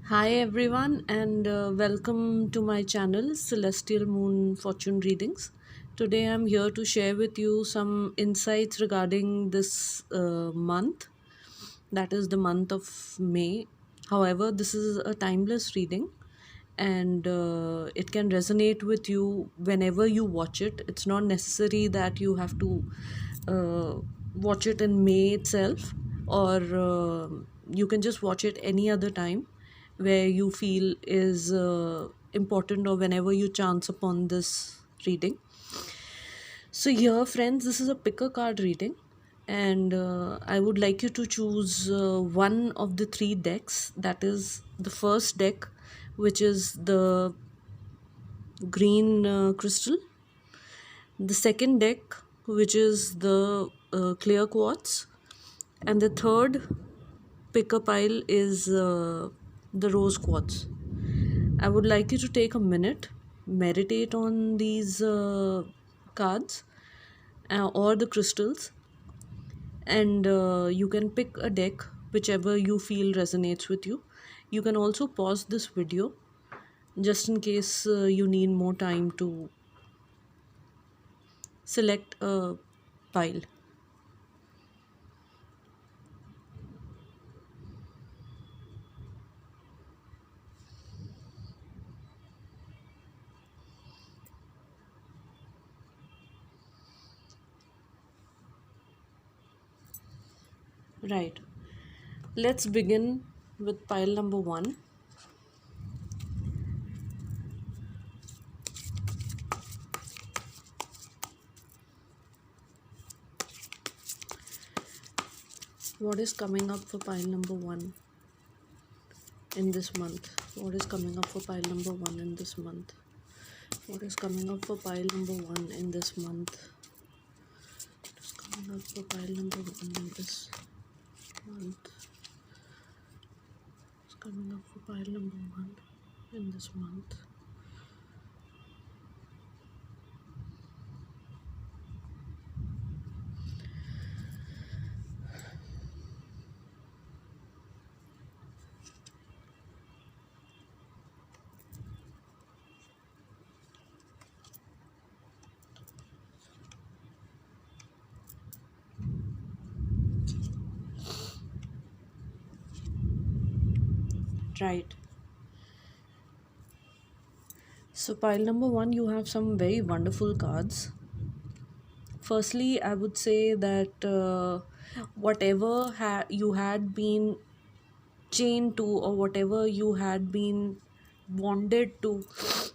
Hi everyone, and welcome to my channel Celestial Moon Fortune Readings. Today I'm here to share with you some insights regarding this month, that is the month of May. However, this is a timeless reading and it can resonate with you whenever you watch it. It's not necessary that you have to uh, watch it in May itself, or you can just watch it any other time where you feel is important, or whenever you chance upon this reading. So, here, friends, this is a pick a card reading, and I would like you to choose one of the three decks. That is the first deck, which is the green crystal, the second deck, which is the clear quartz, and the third pick a pile is the rose quartz. I would like you to take a minute, meditate on these cards or the crystals, and you can pick a deck whichever you feel resonates with you. You can also pause this video just in case you need more time to select a pile. Right. Let's begin with pile number one. What is coming up for pile number one in this month? What is coming up for pile number one in this month? What is coming up for pile number one in this month? What is coming up for pile number one in this month? What's coming up for pile number one in this month? Right. So, pile number one, you have some very wonderful cards. Firstly, I would say that whatever you had been chained to, or whatever you had been bonded to,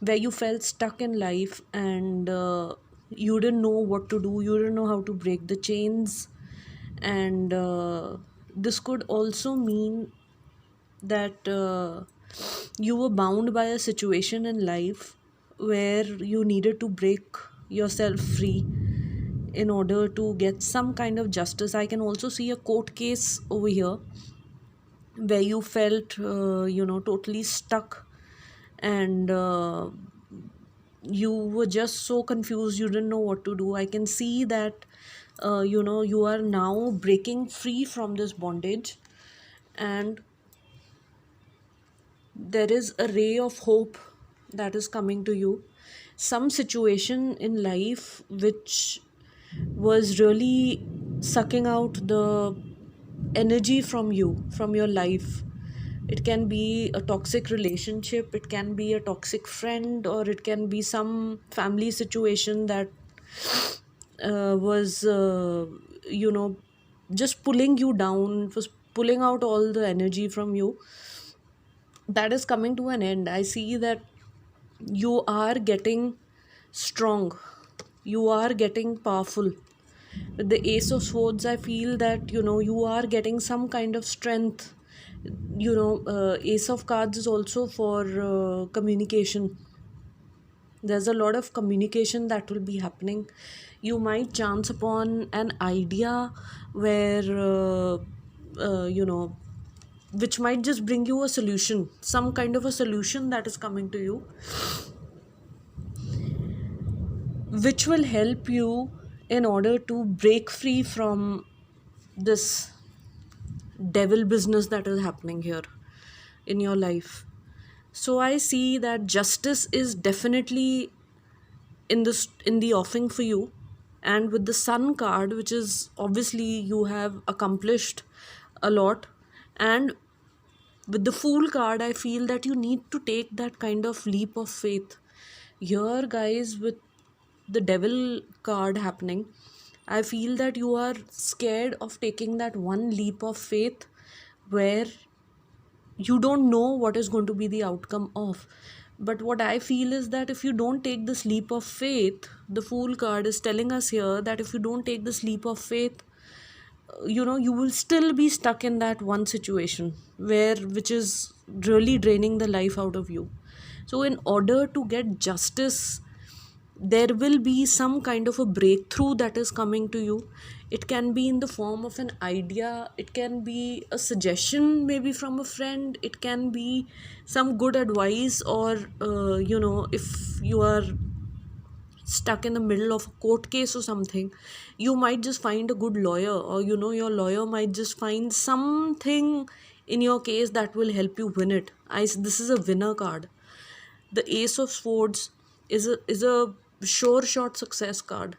where you felt stuck in life and you didn't know what to do, you didn't know how to break the chains, and this could also mean that you were bound by a situation in life where you needed to break yourself free in order to get some kind of justice. I can also see a court case over here where you felt totally stuck, and you were just so confused, you didn't know what to do. I can see that you are now breaking free from this bondage, and there is a ray of hope that is coming to you. Some situation in life which was really sucking out the energy from you, from your life. It can be a toxic relationship, it can be a toxic friend, or it can be some family situation that was, just pulling you down, was pulling out all the energy from you. That is coming to an end. I see that you are getting strong, you are getting powerful. With the ace of swords, I feel that you are getting some kind of strength. Ace of cards is also for communication. There's a lot of communication that will be happening. You might chance upon an idea where which might just bring you a solution, some kind of a solution that is coming to you, which will help you in order to break free from this devil business that is happening here. in your life. So I see that justice is definitely in the offing for you. And with the sun card, which is obviously you have accomplished a lot, and with the fool card, I feel that you need to take that kind of leap of faith here, guys. With the devil card happening, I feel that you are scared of taking that one leap of faith where you don't know what is going to be the outcome of. But what I feel is that if you don't take this leap of faith, the fool card is telling us here that if you don't take this leap of faith, you will still be stuck in that one situation where which is really draining the life out of you. So in order to get justice, there will be some kind of a breakthrough that is coming to you. It can be in the form of an idea, it can be a suggestion maybe from a friend, it can be some good advice, or if you are stuck in the middle of a court case or something, you might just find a good lawyer, or your lawyer might just find something in your case that will help you win it. This is a winner card. The ace of swords is a sure shot success card.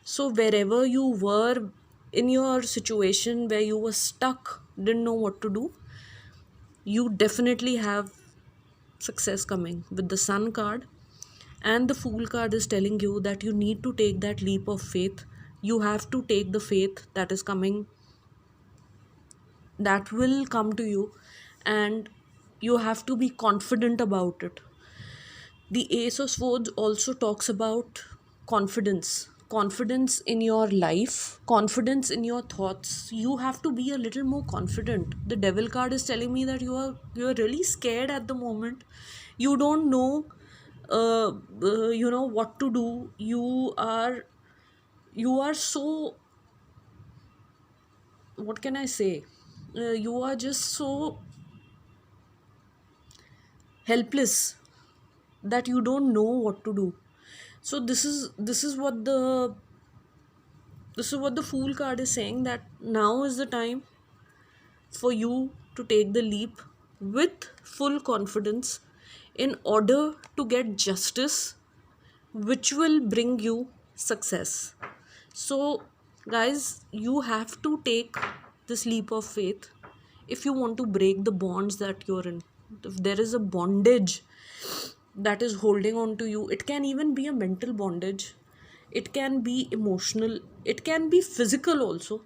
So wherever you were in your situation where you were stuck, didn't know what to do, you definitely have success coming with the sun card. And the fool card is telling you that you need to take that leap of faith. You have to take the faith that is coming, that will come to you, and you have to be confident about it. The ace of swords also talks about confidence in your life, confidence in your thoughts. You have to be a little more confident. The devil card is telling me that you are really scared at the moment. You don't know what to do. You are so, what can I say, you are just so helpless that you don't know what to do. So this is what the fool card is saying, that now is the time for you to take the leap with full confidence in order to get justice, which will bring you success. So, guys, you have to take this leap of faith if you want to break the bonds that you're in. If there is a bondage that is holding on to you, it can even be a mental bondage, it can be emotional, it can be physical also.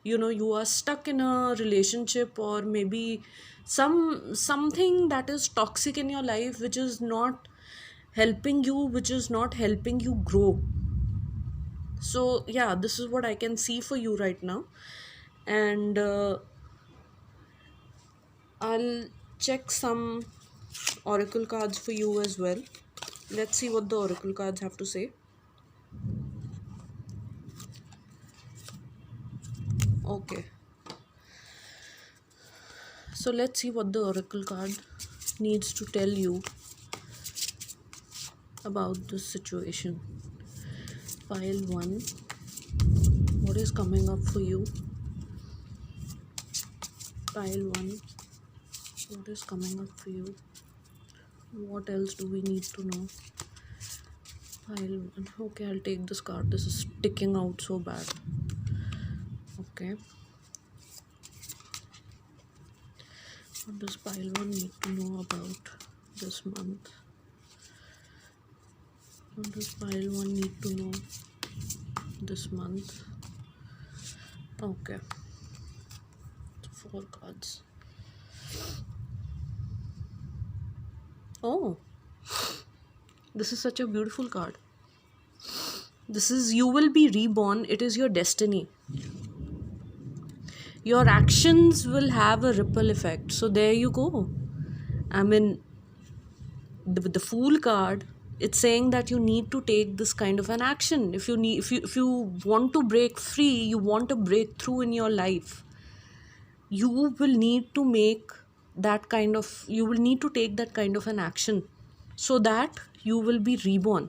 You are stuck in a relationship, or maybe something that is toxic in your life, which is not helping you, which is not helping you grow. So yeah, this is what I can see for you right now. And I'll check some oracle cards for you as well. Let's see what the oracle cards have to say. Okay, so let's see what the oracle card needs to tell you about this situation. Pile 1, what is coming up for you? Pile 1, what is coming up for you? What else do we need to know? Pile 1, okay, I'll take this card. This is sticking out so bad. Okay, what does pile 1 need to know about this month? What does pile 1 need to know this month? Okay, 4 cards. Oh, this is such a beautiful card. This is, you will be reborn. It is your destiny. Your actions will have a ripple effect. So there you go. I mean, with the fool card, it's saying that you need to take this kind of an action. If you want to break free, you want a breakthrough in your life, you will need to take that kind of an action, so that you will be reborn.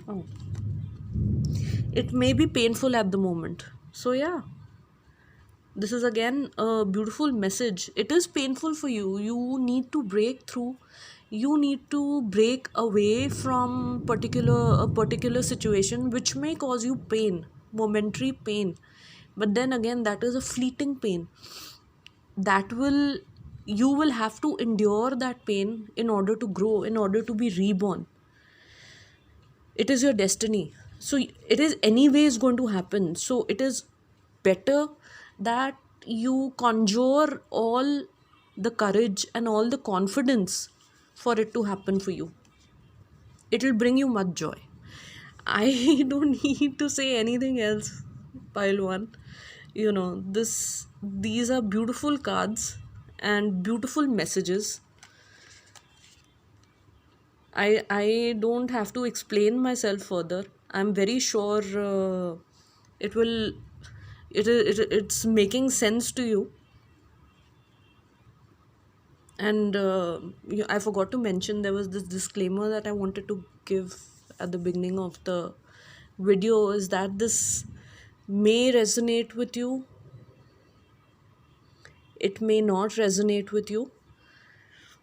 Oh, it may be painful at the moment. So yeah, This is again a beautiful message. It is painful for you. You need to break through. You need to break away from a particular situation which may cause you pain, momentary pain. But then again, that is a fleeting pain. That will You will have to endure that pain in order to grow, in order to be reborn. It is your destiny, so it is anyways going to happen. So it is better that you conjure all the courage and all the confidence for it to happen for you. It will bring you much joy. I don't need to say anything else. Pile one, these are beautiful cards and beautiful messages. I don't have to explain myself further. I'm very sure it will it's making sense to you. And I forgot to mention, there was this disclaimer that I wanted to give at the beginning of the video, is that this may resonate with you, it may not resonate with you,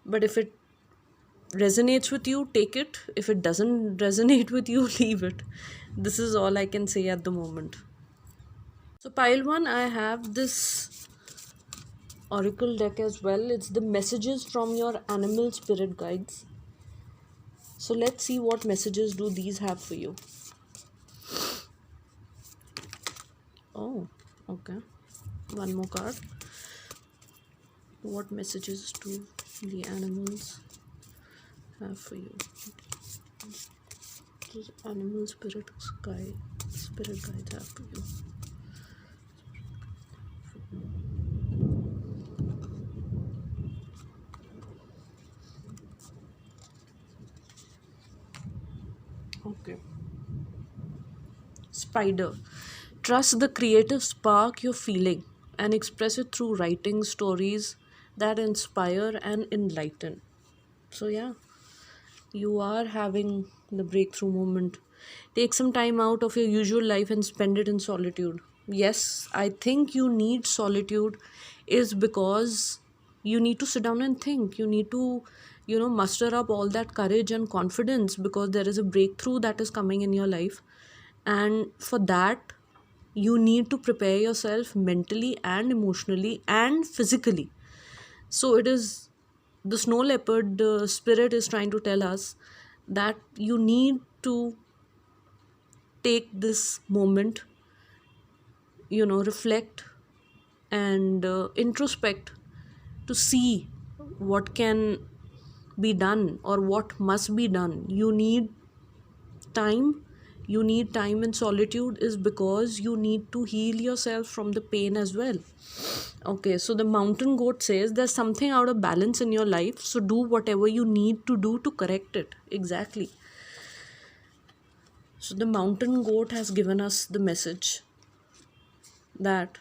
but if it resonates with you, take it. If it doesn't resonate with you, leave it. This is all I can say at the moment. So pile one, I have this oracle deck as well. It's the messages from your animal spirit guides. So let's see what messages do these have for you. Oh, okay. One more card. What messages do the animals have for you? What animal spirit guides have for you? Okay. Spider. Trust the creative spark you're feeling and express it through writing stories that inspire and enlighten. So, yeah, you are having the breakthrough moment. Take some time out of your usual life and spend it in solitude. Yes, I think you need solitude, is because you need to sit down and think. You need to, muster up all that courage and confidence, because there is a breakthrough that is coming in your life. And for that, you need to prepare yourself mentally and emotionally and physically. So it is the snow leopard spirit is trying to tell us that you need to take this moment, reflect and introspect to see what can be done or what must be done. Time you need time in solitude, is because you need to heal yourself from the pain as well. Okay, so the mountain goat says there's something out of balance in your life, so do whatever you need to do to correct it. Exactly. So the mountain goat has given us the message that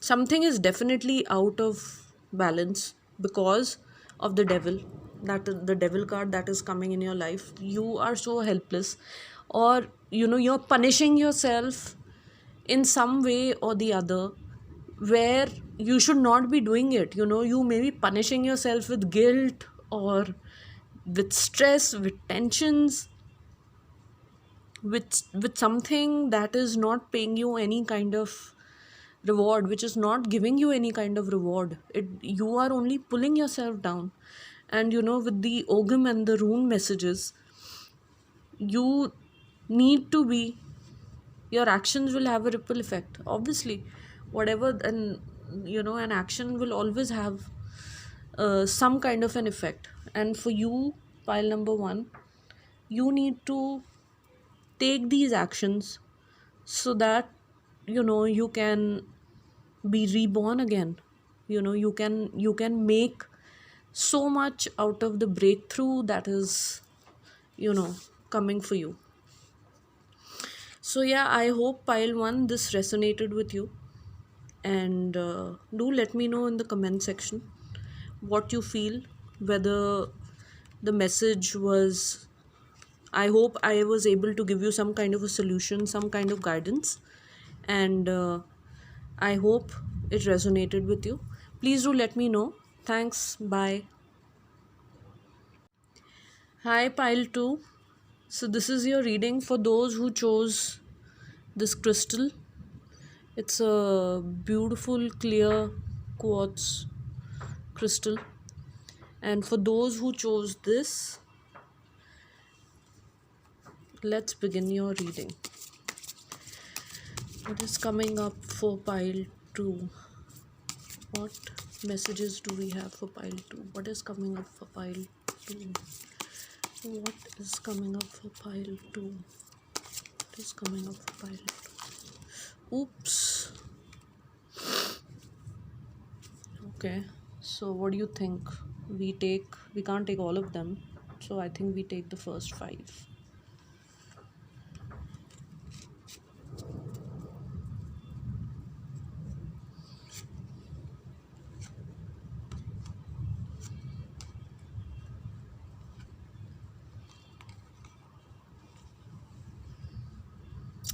something is definitely out of balance because of the devil, that the devil card that is coming in your life. You are so helpless, or you're punishing yourself in some way or the other, where you should not be doing it. You may be punishing yourself with guilt or with stress, with tensions, with something that is not paying you any kind of reward, which is not giving you any kind of reward. You are only pulling yourself down. And with the Ogum and the rune messages, you need to be, your actions will have a ripple effect, obviously. Whatever, and an action will always have some kind of an effect. And for you, pile number one, you need to take these actions so that you can be reborn again. You can make so much out of the breakthrough that is coming for you. So yeah, I hope pile one, this resonated with you. And do let me know in the comment section what you feel, whether the message was, I hope I was able to give you some kind of a solution, some kind of guidance. And I hope it resonated with you. Please do let me know. Thanks. Bye. Hi, pile 2. So, this is your reading for those who chose this crystal. It's a beautiful, clear quartz crystal. And for those who chose this, let's begin your reading. What is coming up for pile 2? What messages do we have for pile 2? What is coming up for pile 2? What is coming up for pile 2? What is coming up for pile 2? Oops. Okay. So what do you think? We can't take all of them. So I think we take the first 5.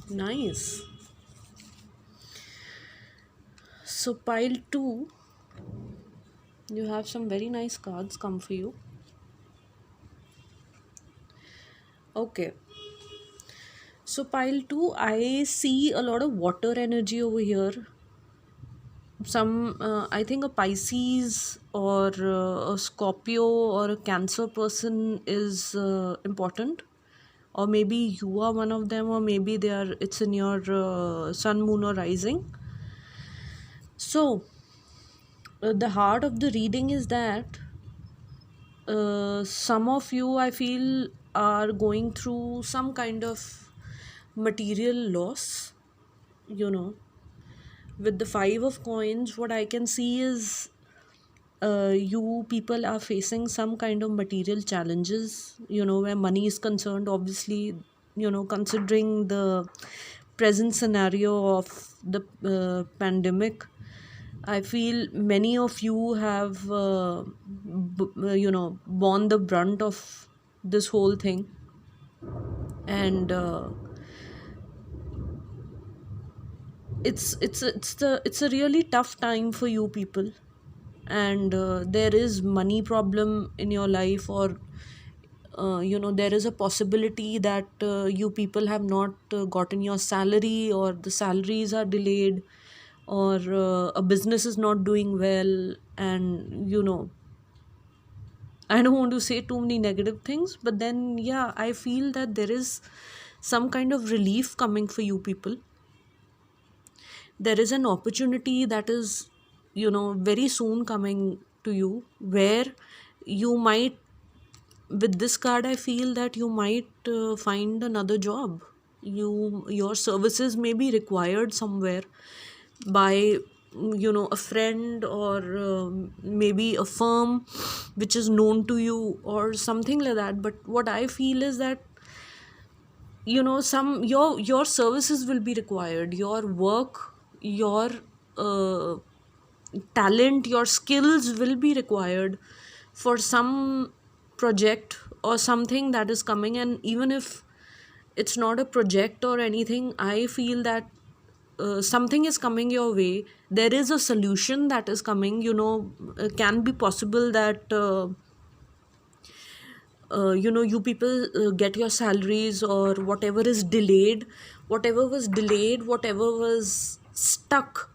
Nice. So pile 2, you have some very nice cards come for you. Okay. So pile 2, I see a lot of water energy over here. I think a Pisces or a Scorpio or a Cancer person is important, or maybe you are one of them, or maybe it's in your sun, moon, or rising. So the heart of the reading is that some of you, I feel, are going through some kind of material loss. With the 5 of coins, what I can see is you people are facing some kind of material challenges, where money is concerned. Obviously, considering the present scenario of the pandemic, I feel many of you have, borne the brunt of this whole thing. And it's a really tough time for you people. And there is money problem in your life, or there is a possibility that you people have not gotten your salary, or the salaries are delayed, or a business is not doing well. And I don't want to say too many negative things, but then yeah, I feel that there is some kind of relief coming for you people. There is an opportunity that is very soon coming to you, where you might, with this card, I feel that you might find another job. Your services may be required somewhere by a friend, or maybe a firm which is known to you, or something like that. But what I feel is that some your services will be required, your work, your uh, talent, your skills will be required for some project or something that is coming. And even if it's not a project or anything, I feel that something is coming your way. There is a solution that is coming. Can be possible that you people get your salaries, or whatever was delayed, whatever was stuck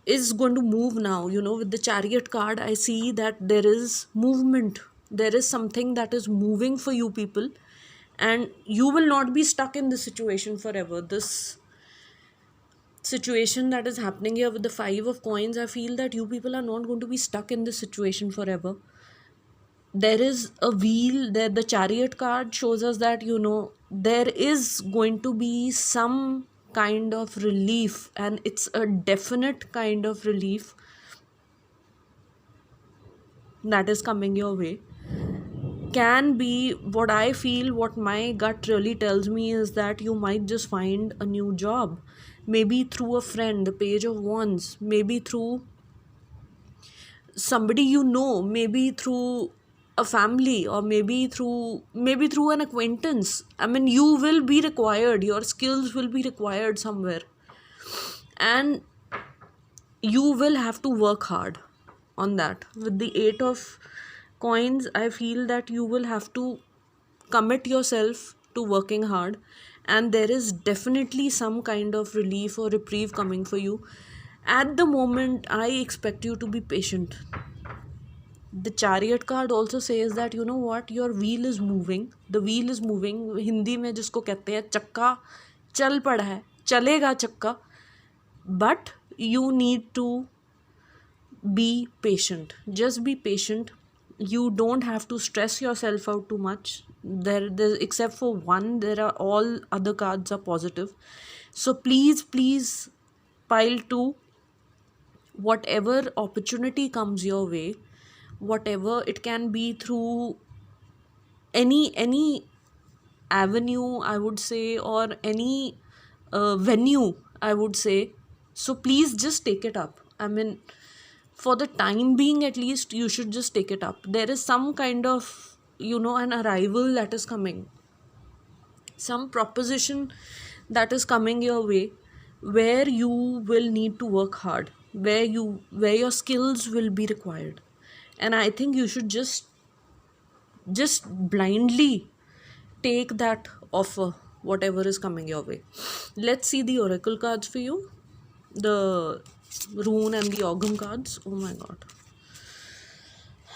is going to move now. With the Chariot card, I see that there is movement. There is something that is moving for you people, and you will not be stuck in this situation forever. This situation that is happening here with the 5 of coins, I feel that you people are not going to be stuck in this situation forever. There is a wheel there. The Chariot card shows us that there is going to be some kind of relief, and it's a definite kind of relief that is coming your way. Can be, what I feel, what my gut really tells me is that you might just find a new job, maybe through a friend, the Page of Wands, maybe through somebody maybe through a family, or maybe through an acquaintance. I mean, you will be required, your skills will be required somewhere. and you will have to work hard on that. With the 8 of coins, I feel that you will have to commit yourself to working hard, and there is definitely some kind of relief or reprieve coming for you. At the moment, I expect you to be patient. The chariot card also says that, you know what, your wheel is moving, the wheel is moving, Hindi में जिसको कहते हैं चक्का चल पड़ा है, चलेगा चक्का, but you need to be patient. Just be patient. You don't have to stress yourself out too much. There except for one, there are all other cards are positive. So please pile two. Whatever opportunity comes your way, whatever it can be, through any avenue, I would say, or any venue, I would say. So please just take it up. I mean, for the time being at least, you should just take it up. There is some kind of, an arrival that is coming, some proposition that is coming your way, where you will need to work hard, where your skills will be required. And I think you should just blindly take that offer, whatever is coming your way. Let's see the oracle cards for you, the rune and the ogum cards. Oh my god.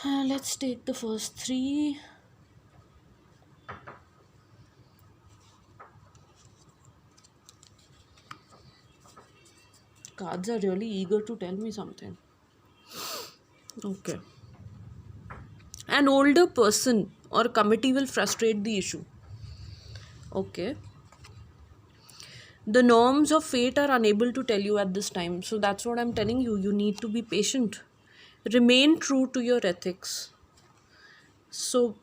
Let's take the first three. Cards are really eager to tell me something. Okay. An older person or committee will frustrate the issue. Okay. The norms of fate are unable to tell you at this time. So that's what I'm telling you. You need to be patient. Remain true to your ethics. So,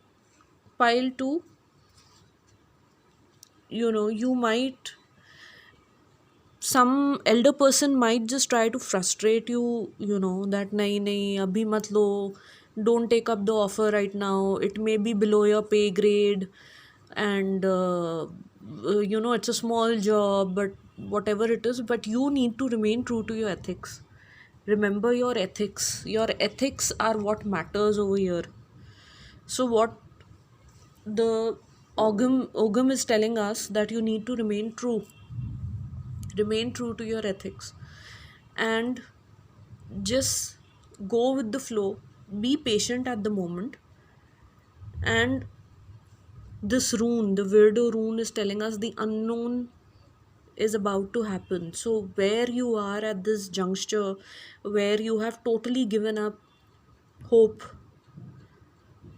pile two, you might, some elder person might just try to frustrate you, that nahi, abhi mat lo, don't take up the offer right now. It may be below your pay grade, and it's a small job, but whatever it is, but you need to remain true to your ethics. Remember your ethics. Your ethics are what matters over here. So what the ogum is telling us, that you need to remain true to your ethics, and just go with the flow. Be patient at the moment. And this rune, the weirdo rune, is telling us the unknown is about to happen. So where you are at this juncture, where you have totally given up hope,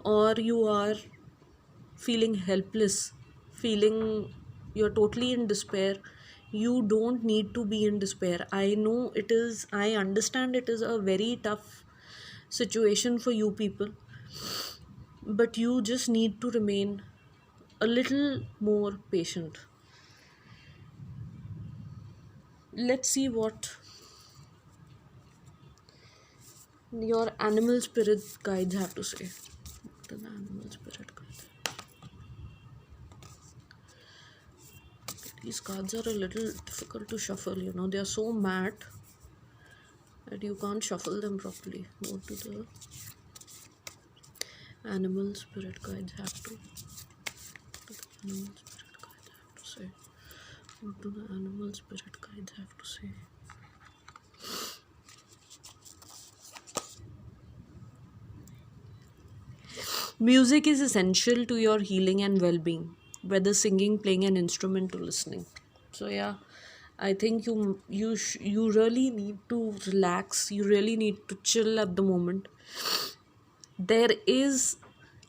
or you are feeling helpless, feeling you're totally in despair, you don't need to be in despair. I understand it is a very tough situation for you people, but you just need to remain a little more patient. Let's see what your animal spirit guides have to say. What do the animal spirit guides? These cards are a little difficult to shuffle, they are so matte that you can't shuffle them properly. What do the animal spirit guides have to? Animal spirit guides have to say? What do the animal spirit guides have to say? Music is essential to your healing and well-being, whether singing, playing an instrument, or listening. So yeah, I think you really need to relax. You really need to chill at the moment. There is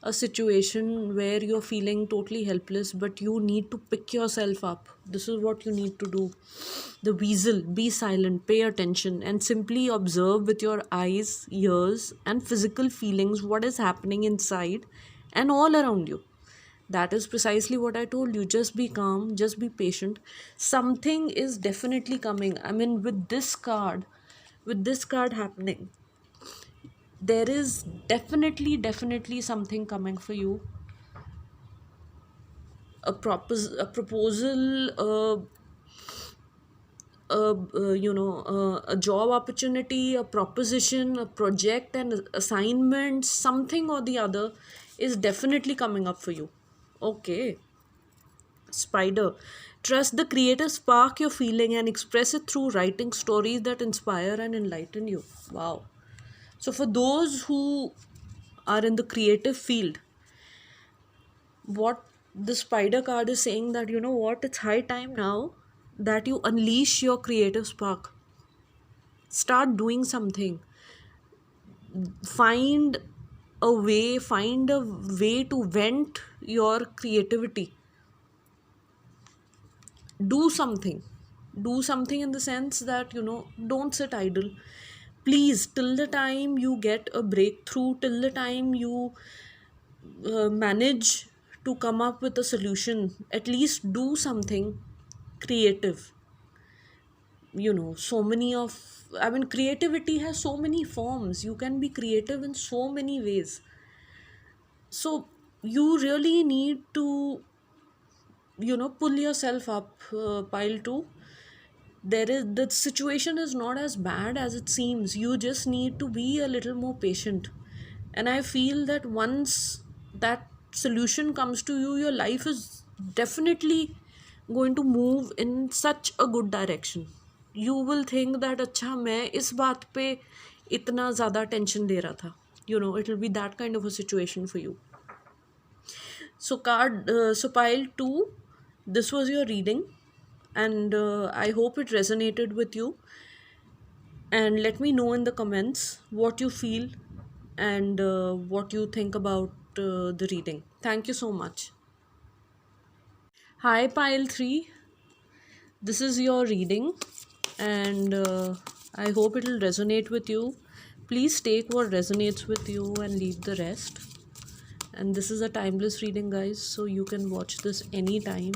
a situation where you're feeling totally helpless, but you need to pick yourself up. This is what you need to do. The weasel, be silent, pay attention, and simply observe with your eyes, ears, and physical feelings what is happening inside and all around you. That is precisely what I told you. Just be calm, just be patient. Something is definitely coming. I mean, with this card happening, there is definitely something coming for you. A proposal, a job opportunity, a proposition, a project, an assignment, something or the other is definitely coming up for you. Okay. Spider. Trust the creative spark you're feeling and express it through writing stories that inspire and enlighten you. Wow. So, for those who are in the creative field, what the spider card is saying that you know what, it's high time now that you unleash your creative spark. Start doing something. Find find a way to vent your creativity. Do something do something in the sense that don't sit idle. Please, till the time you get a breakthrough, till the time you manage to come up with a solution, at least do something creative. So many of, I mean, creativity has so many forms. You can be creative in so many ways. So you really need to pull yourself up, pile two. There is, the situation is not as bad as it seems. You just need to be a little more patient. And I feel that once that solution comes to you, your life is definitely going to move in such a good direction. You will think that अच्छा मैं इस बात पे इतना ज़्यादा tension दे रहा था. It will be that kind of a situation for you. So pile 2, this was your reading, and I hope it resonated with you. And let me know in the comments what you feel and what you think about the reading. Thank you so much. Hi, pile 3. This is your reading, and I hope it will resonate with you. Please take what resonates with you and leave the rest. And this is a timeless reading, guys, so you can watch this anytime,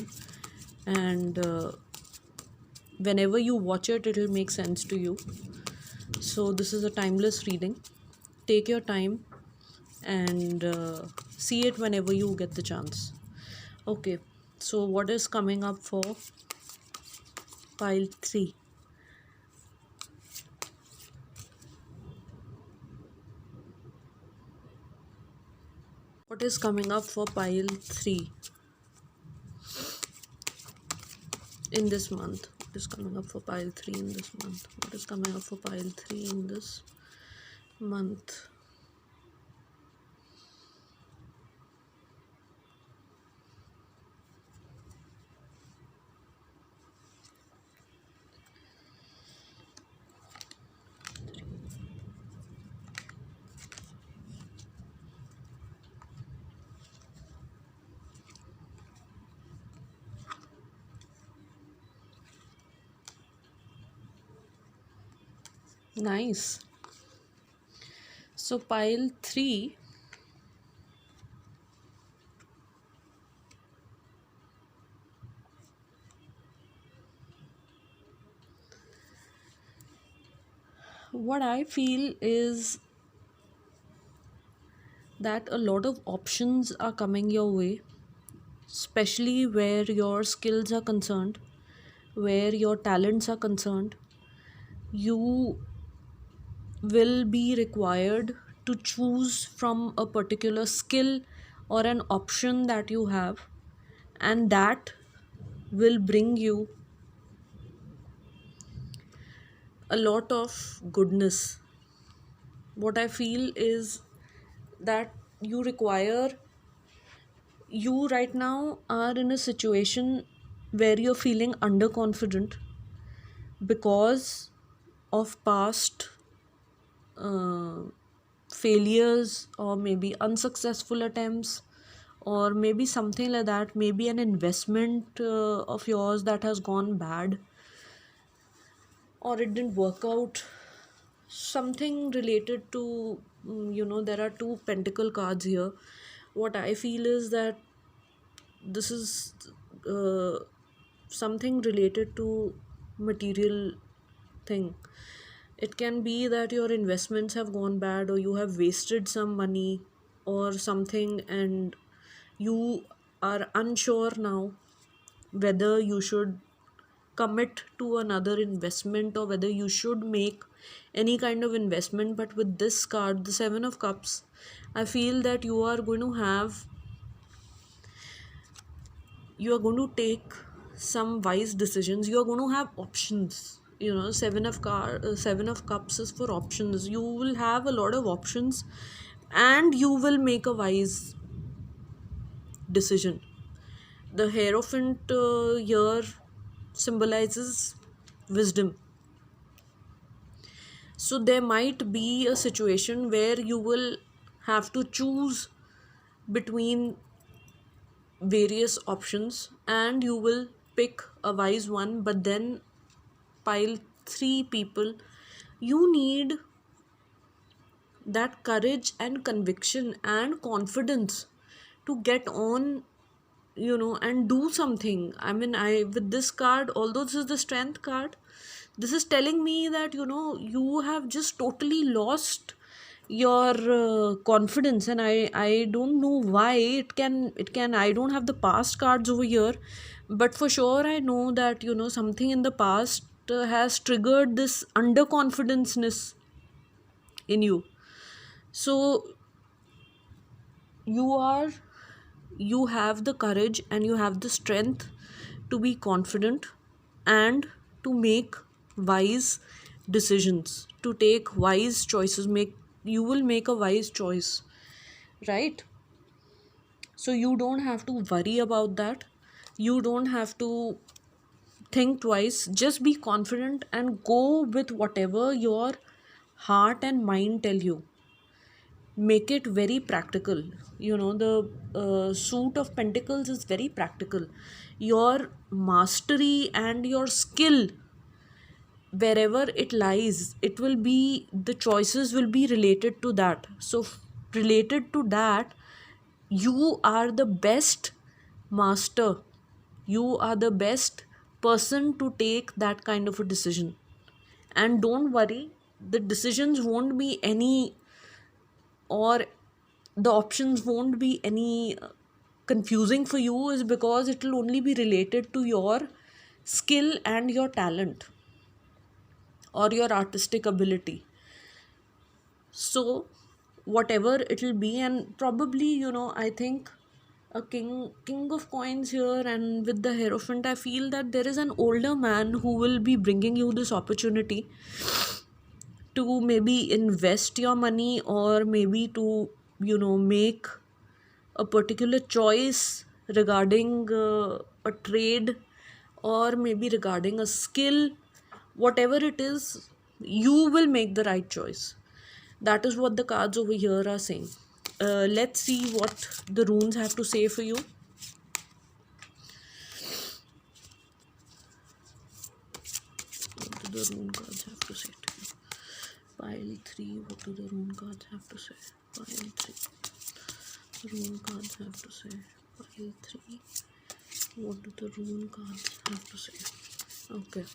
and whenever you watch it, it will make sense to you. So this is a timeless reading. Take your time and see it whenever you get the chance. Okay, so what is coming up for pile 3? What is coming up for pile 3 in this month? What is coming up for pile 3 in this month? What is coming up for pile 3 in this month? Nice. So pile 3, what I feel is that a lot of options are coming your way, especially where your skills are concerned, where your talents are concerned. You will be required to choose from a particular skill or an option that you have, and that will bring you a lot of goodness. What I feel is that you right now are in a situation where you're feeling underconfident because of past uh, failures, or maybe unsuccessful attempts, or maybe something like that, maybe an investment of yours that has gone bad, or it didn't work out, something related to there are two pentacle cards here. What I feel is that this is uh, something related to material thing. It can be that your investments have gone bad, or you have wasted some money or something, and you are unsure now whether you should commit to another investment or whether you should make any kind of investment. But with this card, the Seven of Cups, I feel that you are going to take some wise decisions. You are going to have options. Seven of Cups is for options. You will have a lot of options, and you will make a wise decision. The Hierophant here symbolizes wisdom. So there might be a situation where you will have to choose between various options and you will pick a wise one. But then, pile 3 people, you need that courage and conviction and confidence to get on, and do something. I mean, I with this card, although this is the Strength card, this is telling me that you have just totally lost your confidence. And I don't know why. It can I don't have the past cards over here, but for sure I know that something in the past has triggered this underconfidenceness in you. So you are you have the courage and you have the strength to be confident and to make wise decisions, to take wise choices. You will make a wise choice, right? So you don't have to worry about that. You don't have to think twice. Just be confident and go with whatever your heart and mind tell you. Make it very practical. The suit of pentacles is very practical. Your mastery and your skill, wherever it lies, it will be the choices will be related to that. So related to that, you are the best master. You are the best person to take that kind of a decision. And don't worry, the decisions won't be any, or the options won't be any confusing for you, is because it will only be related to your skill and your talent or your artistic ability. So whatever it will be, and probably I think a king of coins here, and with the Hierophant, I feel that there is an older man who will be bringing you this opportunity to maybe invest your money, or maybe to make a particular choice regarding a trade, or maybe regarding a skill. Whatever it is, you will make the right choice. That is what the cards over here are saying. Let's see what the runes have to say for you. What do the rune cards have to say to you? Pile 3, what do the rune cards have to say? Pile 3, rune cards have to say. Pile 3, what do the rune cards have to say? Okay.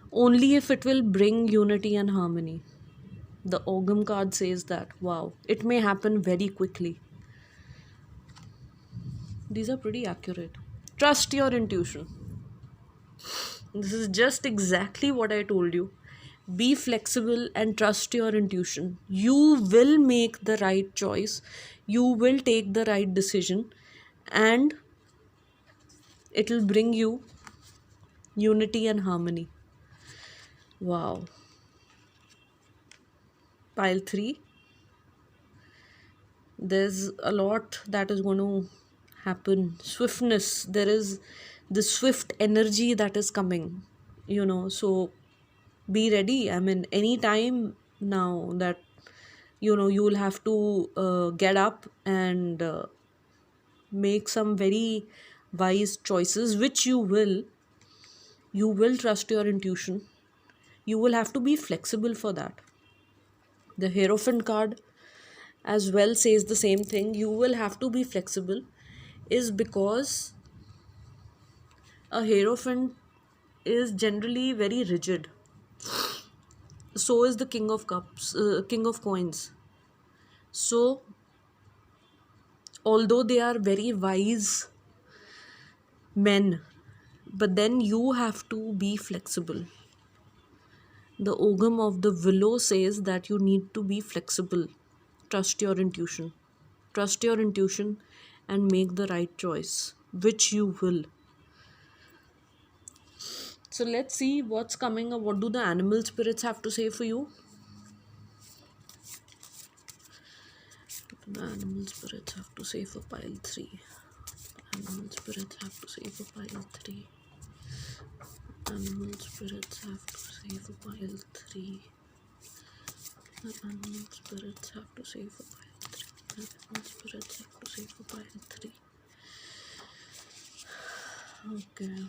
Only if it will bring unity and harmony. The Ogam card says that. Wow. It may happen very quickly. These are pretty accurate. Trust your intuition. This is just exactly what I told you. Be flexible and trust your intuition. You will make the right choice. You will take the right decision, and it will bring you unity and harmony. Wow. Pile 3. There's a lot that is going to happen. Swiftness. There is this swift energy that is coming. So be ready. I mean, anytime now that you will have to get up and make some very wise choices, which you will trust your intuition. You will have to be flexible for that. The Hierophant card as well says the same thing. You will have to be flexible, is because a Hierophant is generally very rigid. So is the King of Cups, King of Coins. So although they are very wise men, but then you have to be flexible. The Ogam of the Willow says that you need to be flexible. Trust your intuition. Trust your intuition and make the right choice, which you will. So let's see what's coming up. What do the animal spirits have to say for you? The animal spirits have to say for pile 3. Animal spirits have to say for pile 3. Animal spirits have to say for pile 3. The animal spirits have to say for pile 3. The animal spirits have to say for pile 3. Okay.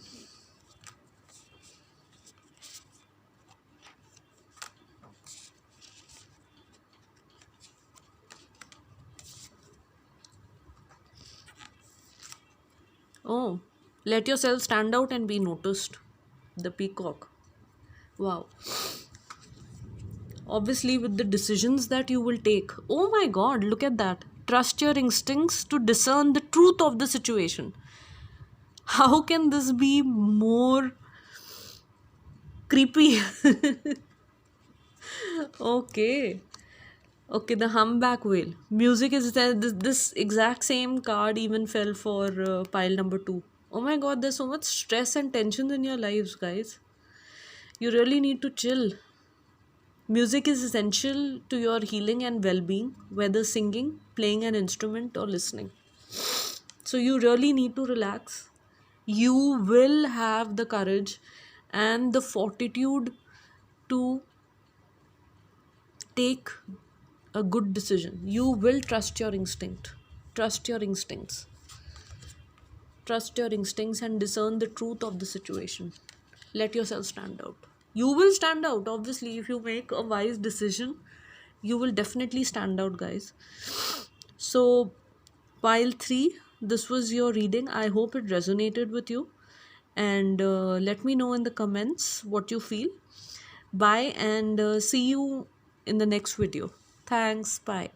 Oh, let yourself stand out and be noticed. The peacock. Wow. Obviously, with the decisions that you will take. Oh my god, look at that. Trust your instincts to discern the truth of the situation. How can this be more creepy? Okay. Okay, the humpback whale. Music is this exact same card even fell for pile number 2. Oh my god, there's so much stress and tension in your lives, guys. You really need to chill. Music is essential to your healing and well being, whether singing, playing an instrument, or listening. So, you really need to relax. You will have the courage and the fortitude to take a good decision. You will trust your instinct. Trust your instincts. Trust your instincts and discern the truth of the situation. Let yourself stand out. You will stand out, obviously, if you make a wise decision. You will definitely stand out, guys. So, pile 3, this was your reading. I hope it resonated with you. And let me know in the comments what you feel. Bye, and see you in the next video. Thanks. Bye.